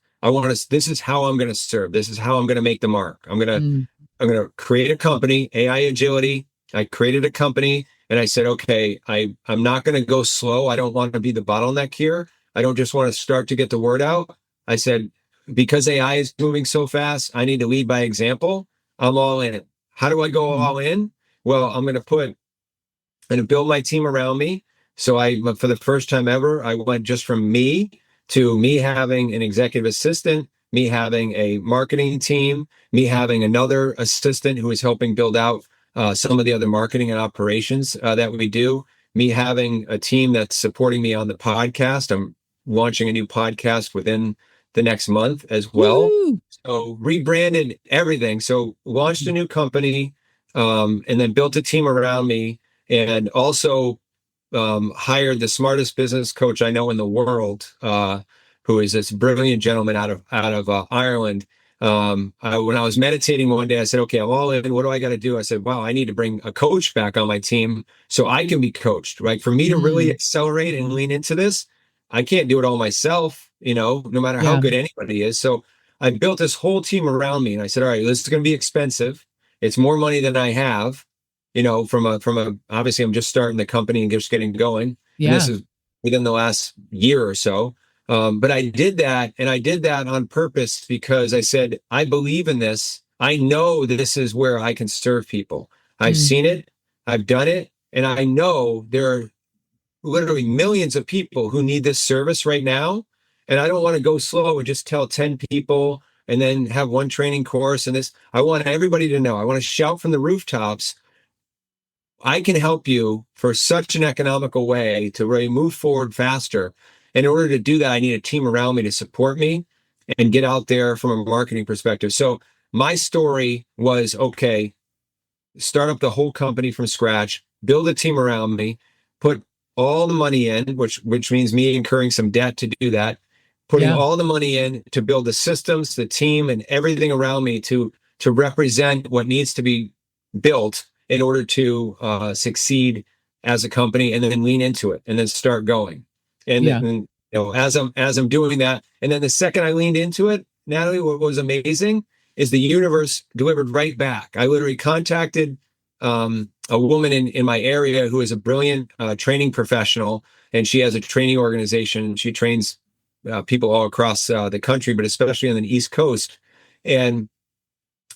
This is how I'm going to serve. This is how I'm going to make the mark. I'm going to create a company, AI Agility. I created a company and I said, okay, I'm not going to go slow. I don't want to be the bottleneck here. I don't just want to start to get the word out. I said, because AI is moving so fast, I need to lead by example. I'm all in. How do I go all in? Well, I'm going to build my team around me. So for the first time ever, I went just from me to me having an executive assistant, me having a marketing team, me having another assistant who is helping build out some of the other marketing and operations that we do, me having a team that's supporting me on the podcast. I'm launching a new podcast within the next month as well. Woo! So rebranded everything. So launched a new company and then built a team around me, and also hired the smartest business coach I know in the world, who is this brilliant gentleman out of Ireland. When I was meditating one day, I said, okay, I'm all in. What do I got to do? I said, wow, I need to bring a coach back on my team so I can be coached, right? For me to really accelerate and lean into this, I can't do it all myself, no matter how good anybody is. So I built this whole team around me, and I said, all right, this is going to be expensive. It's more money than I have. From a obviously I'm just starting the company and just getting going. Yeah. And this is within the last year or so. But I did that, and I did that on purpose because I said, I believe in this. I know this is where I can serve people. I've Mm. seen it, I've done it, and I know there are literally millions of people who need this service right now. And I don't want to go slow and just tell 10 people and then have one training course and this. I want everybody to know. I want to shout from the rooftops. I can help you for such an economical way to really move forward faster. And in order to do that, I need a team around me to support me and get out there from a marketing perspective. So my story was, okay, start up the whole company from scratch, build a team around me, put all the money in, which means me incurring some debt to do that, putting Yeah. all the money in to build the systems, the team, and everything around me to represent what needs to be built in order to succeed as a company, and then lean into it, and then start going. And Yeah. then, as I'm doing that, and then the second I leaned into it, Natalie, what was amazing is the universe delivered right back. I literally contacted a woman in my area who is a brilliant training professional, and she has a training organization. She trains people all across the country, but especially on the East Coast. And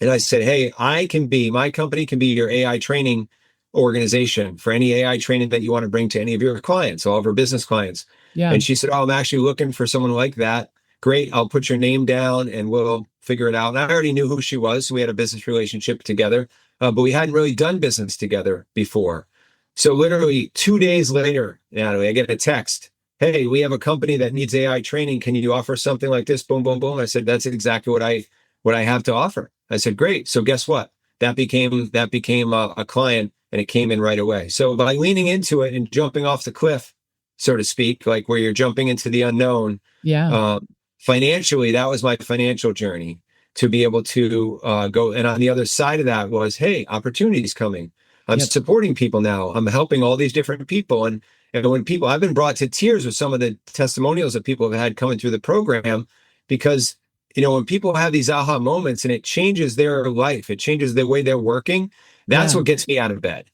I said, hey, my company can be your AI training organization for any AI training that you want to bring to any of your clients, all of her business clients. Yeah. And she said, oh, I'm actually looking for someone like that. Great. I'll put your name down and we'll figure it out. And I already knew who she was. So we had a business relationship together, but we hadn't really done business together before. So literally 2 days later, Natalie, I get a text. Hey, we have a company that needs AI training. Can you offer something like this? Boom, boom, boom. I said, that's exactly what I have to offer. I said, great. So guess what? That became a client, and it came in right away. So by leaning into it and jumping off the cliff, so to speak, like where you're jumping into the unknown, Yeah. financially, that was my financial journey to be able to go. And on the other side of that was, hey, opportunities coming. I'm Yep. supporting people now. I'm helping all these different people. And when people, I've been brought to tears with some of the testimonials that people have had coming through the program, because when people have these aha moments and it changes their life, it changes the way they're working. That's Yeah. what gets me out of bed.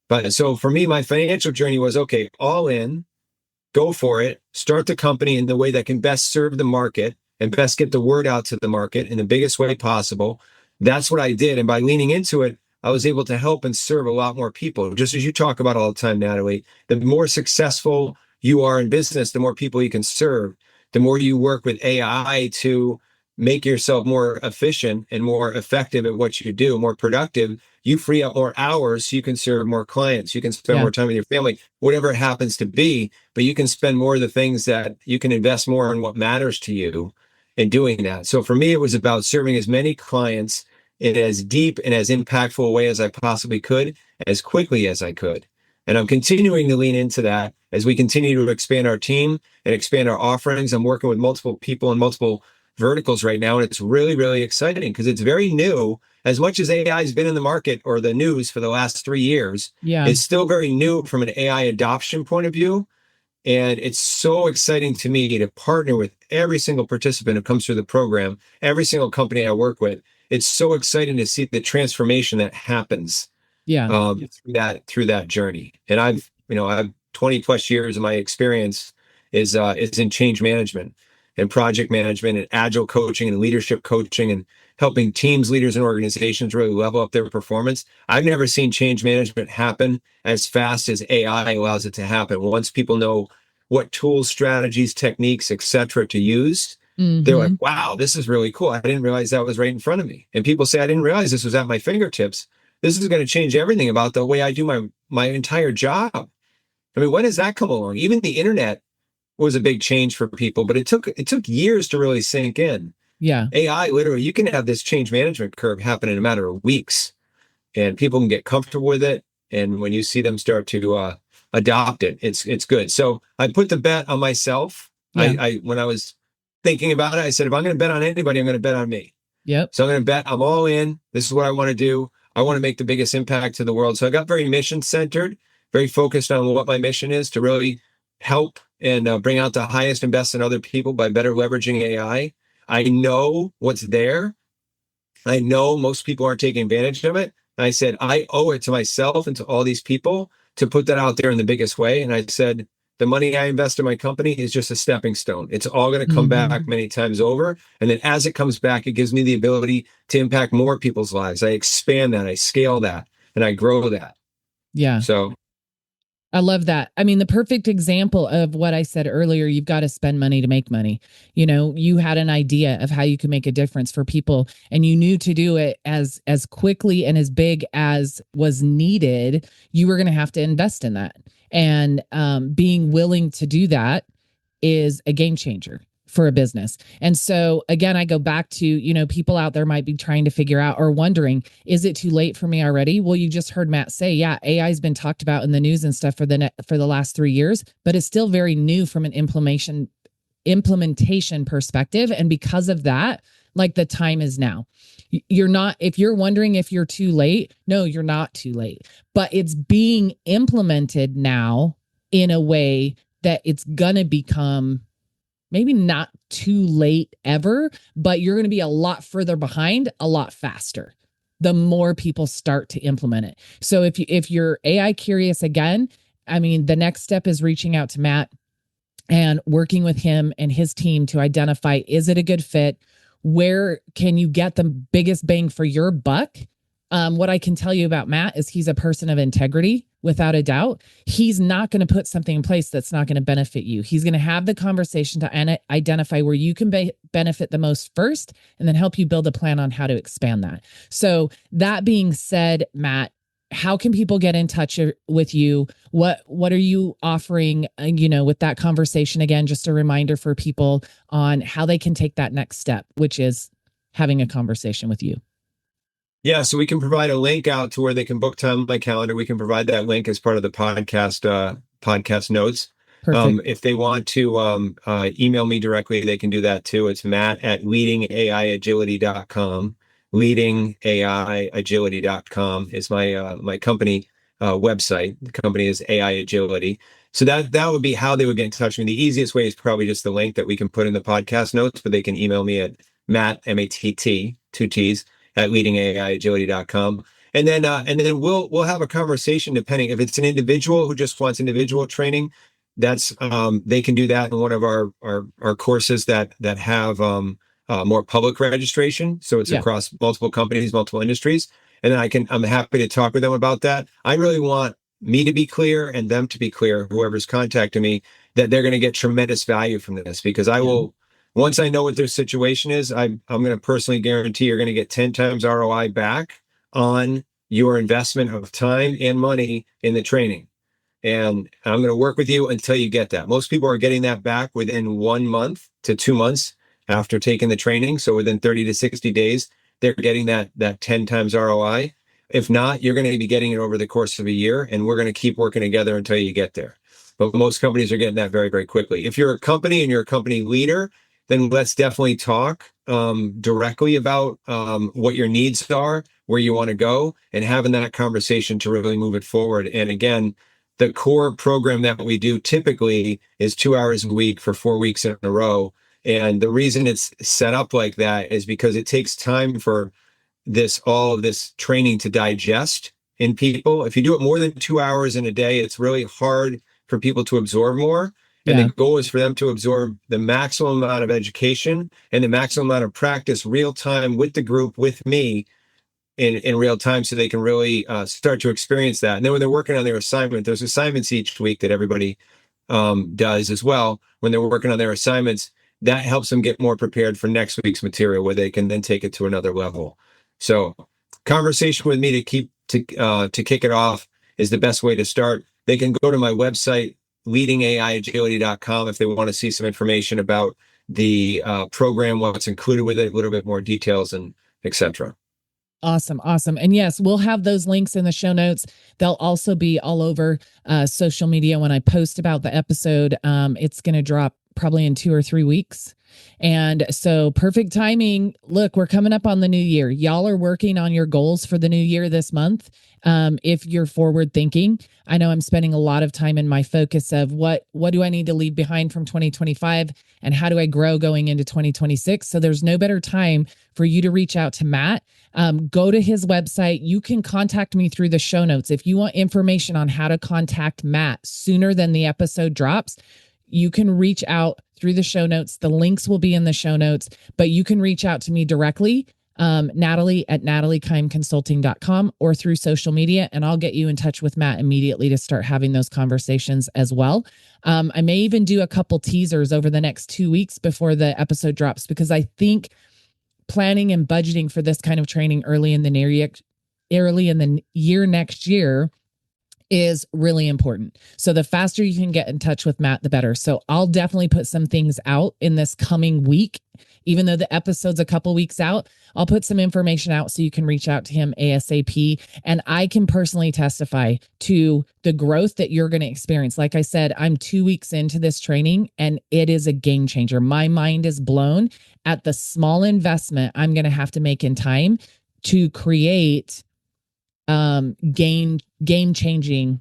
But so for me, my financial journey was, okay, all in, go for it, start the company in the way that can best serve the market and best get the word out to the market in the biggest way possible. That's what I did. And by leaning into it, I was able to help and serve a lot more people. Just as you talk about all the time, Natalie, the more successful you are in business, the more people you can serve, the more you work with AI to make yourself more efficient and more effective at what you do, more productive. You free up more hours so you can serve more clients. You can spend Yeah. more time with your family, whatever it happens to be, but you can spend more of the things that you can invest more in what matters to you in doing that. So for me, it was about serving as many clients in as deep and as impactful a way as I possibly could, as quickly as I could. And I'm continuing to lean into that as we continue to expand our team and expand our offerings. I'm working with multiple people in multiple verticals right now, and it's really, really exciting because it's very new. As much as AI has been in the market or the news for the last 3 years, Yeah. it's still very new from an AI adoption point of view. And it's so exciting to me to partner with every single participant who comes through the program, every single company I work with. It's so exciting to see the transformation that happens Yeah. through that journey. And I've 20 plus years of my experience is in change management and project management and agile coaching and leadership coaching and helping teams, leaders, and organizations really level up their performance. I've never seen change management happen as fast as AI allows it to happen. Once people know what tools, strategies, techniques, etc., to use, they're like, Mm-hmm. wow, this is really cool. I didn't realize that was right in front of me. And people say, I didn't realize this was at my fingertips. This is going to change everything about the way I do my entire job. I mean, when does that come along? Even the internet was a big change for people, but it took years to really sink in. Yeah. AI, literally, you can have this change management curve happen in a matter of weeks, and people can get comfortable with it. And when you see them start to adopt it, it's good. So I put the bet on myself. Yeah. I when I was thinking about it, I said, if I'm going to bet on anybody, I'm going to bet on me. Yep. So I'm going to bet I'm all in. This is what I want to do. I want to make the biggest impact to the world. So I got very mission centered, very focused on what my mission is to really help and bring out the highest and best in other people by better leveraging AI. I know what's there. I know most people aren't taking advantage of it. And I said, I owe it to myself and to all these people to put that out there in the biggest way. And I said, the money I invest in my company is just a stepping stone. It's all going to come back Mhm. many times over. And then as it comes back, it gives me the ability to impact more people's lives. I expand that, I scale that, and I grow that. Yeah. So I love that. I mean, the perfect example of what I said earlier, you've got to spend money to make money. You know, you had an idea of how you could make a difference for people and you knew to do it as quickly and as big as was needed, you were going to have to invest in that. And being willing to do that is a game changer for a business. And so again, I go back to, you know, people out there might be trying to figure out or wondering, is it too late for me already? Well, you just heard Matt say, yeah, AI has been talked about in the news and stuff for the last 3 years, but it's still very new from an implementation perspective. And because of that, like the time is now. You're not, if you're wondering if you're too late, no, you're not too late, but it's being implemented now in a way that it's gonna become maybe not too late ever, but you're going to be a lot further behind a lot faster the more people start to implement it. So if you're AI curious again, I mean, the next step is reaching out to Matt and working with him and his team to identify, is it a good fit? Where can you get the biggest bang for your buck? What I can tell you about Matt is he's a person of integrity, without a doubt. He's not going to put something in place that's not going to benefit you. He's going to have the conversation to identify where you can benefit the most first, and then help you build a plan on how to expand that. So that being said, Matt, how can people get in touch with you? What are you offering, you know, with that conversation? Again, just a reminder for people on how they can take that next step, which is having a conversation with you. yeah, so we can provide a link out to where they can book time on my calendar. We can provide that link as part of the podcast notes. Perfect. If they want to email me directly, they can do that too. It's Matt at leadingaiagility.com. Leadingaiagility.com is my company website. The company is AI Agility. So that would be how they would get in touch with me. The easiest way is probably just the link that we can put in the podcast notes, but they can email me at Matt, M-A-T-T, two T's, at leadingaiagility.com. And then we'll have a conversation depending if it's an individual who just wants individual training. That's they can do that in one of our courses that have more public registration. So it's Yeah. across multiple companies, multiple industries. And then I'm happy to talk with them about that. I really want me to be clear and them to be clear, whoever's contacting me, that they're going to get tremendous value from this, because I will, once I know what their situation is, I'm going to personally guarantee you're going to get 10 times ROI back on your investment of time and money in the training. And I'm going to work with you until you get that. Most people are getting that back within 1 month to 2 months after taking the training. So within 30 to 60 days, they're getting that 10 times ROI. If not, you're going to be getting it over the course of a year, and we're going to keep working together until you get there. But most companies are getting that very, very quickly. If you're a company and you're a company leader, then let's definitely talk directly about what your needs are, where you want to go, and having that conversation to really move it forward. And again, the core program that we do typically is 2 hours a week for 4 weeks in a row. And the reason it's set up like that is because it takes time for all of this training to digest in people. If you do it more than 2 hours in a day, it's really hard for people to absorb more. And Yeah. the goal is for them to absorb the maximum amount of education and the maximum amount of practice real time with the group, with me, in real time, so they can really start to experience that. And then when they're working on their assignment, there's assignments each week that everybody does as well. When they're working on their assignments, that helps them get more prepared for next week's material, where they can then take it to another level. So conversation with me to kick it off is the best way to start. They can go to my website, leadingaiagility.com, if they want to see some information about the program, what's included with it, a little bit more details, and etc. Awesome. Awesome. And yes, we'll have those links in the show notes. They'll also be all over social media when I post about the episode. It's going to drop probably in 2 or 3 weeks. And so perfect timing. Look, we're coming up on the new year. Y'all are working on your goals for the new year this month. If you're forward thinking, I know I'm spending a lot of time in my focus of what do I need to leave behind from 2025 and how do I grow going into 2026? So there's no better time for you to reach out to Matt. Go to his website. You can contact me through the show notes. If you want information on how to contact Matt sooner than the episode drops, you can reach out through the show notes. The links will be in the show notes, but you can reach out to me directly, Natalie at nataliekimeconsulting.com, or through social media, and I'll get you in touch with Matt immediately to start having those conversations as well. I may even do a couple teasers over the next 2 weeks before the episode drops, because I think planning and budgeting for this kind of training early in the year next year is really important. So the faster you can get in touch with Matt, the better. So I'll definitely put some things out in this coming week. Even though the episode's a couple weeks out, I'll put some information out so you can reach out to him ASAP. And I can personally testify to the growth that you're going to experience. Like I said, I'm 2 weeks into this training and it is a game changer. My mind is blown at the small investment I'm going to have to make in time to create game-changing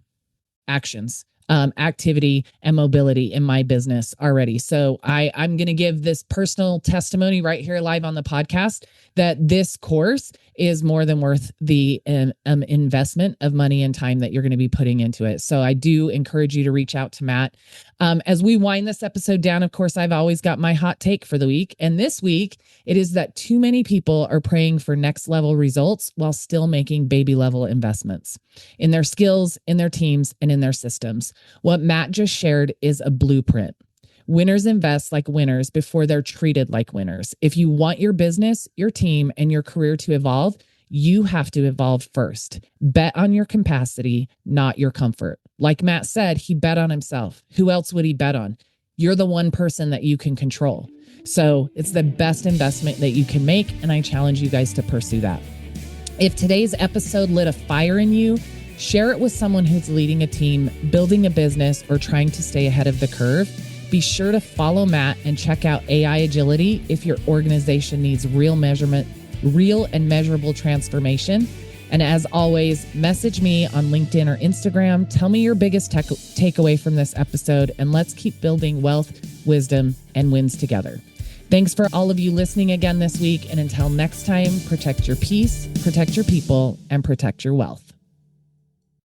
actions, activity, and mobility in my business already. So I'm going to give this personal testimony right here live on the podcast that this course is more than worth the investment of money and time that you're going to be putting into it. So I do encourage you to reach out to Matt. As we wind this episode down, of course, I've always got my hot take for the week. And this week, it is that too many people are praying for next level results while still making baby level investments in their skills, in their teams, and in their systems. What Matt just shared is a blueprint. Winners invest like winners before they're treated like winners. If you want your business, your team, and your career to evolve, you have to evolve first. Bet on your capacity, not your comfort. Like Matt said, he bet on himself. Who else would he bet on? You're the one person that you can control. So it's the best investment that you can make, and I challenge you guys to pursue that. If today's episode lit a fire in you, share it with someone who's leading a team, building a business, or trying to stay ahead of the curve. Be sure to follow Matt and check out AI Agility if your organization needs real and measurable transformation. And as always, message me on LinkedIn or Instagram. Tell me your biggest takeaway from this episode, and let's keep building wealth, wisdom, and wins together. Thanks for all of you listening again this week. And until next time, protect your peace, protect your people, and protect your wealth.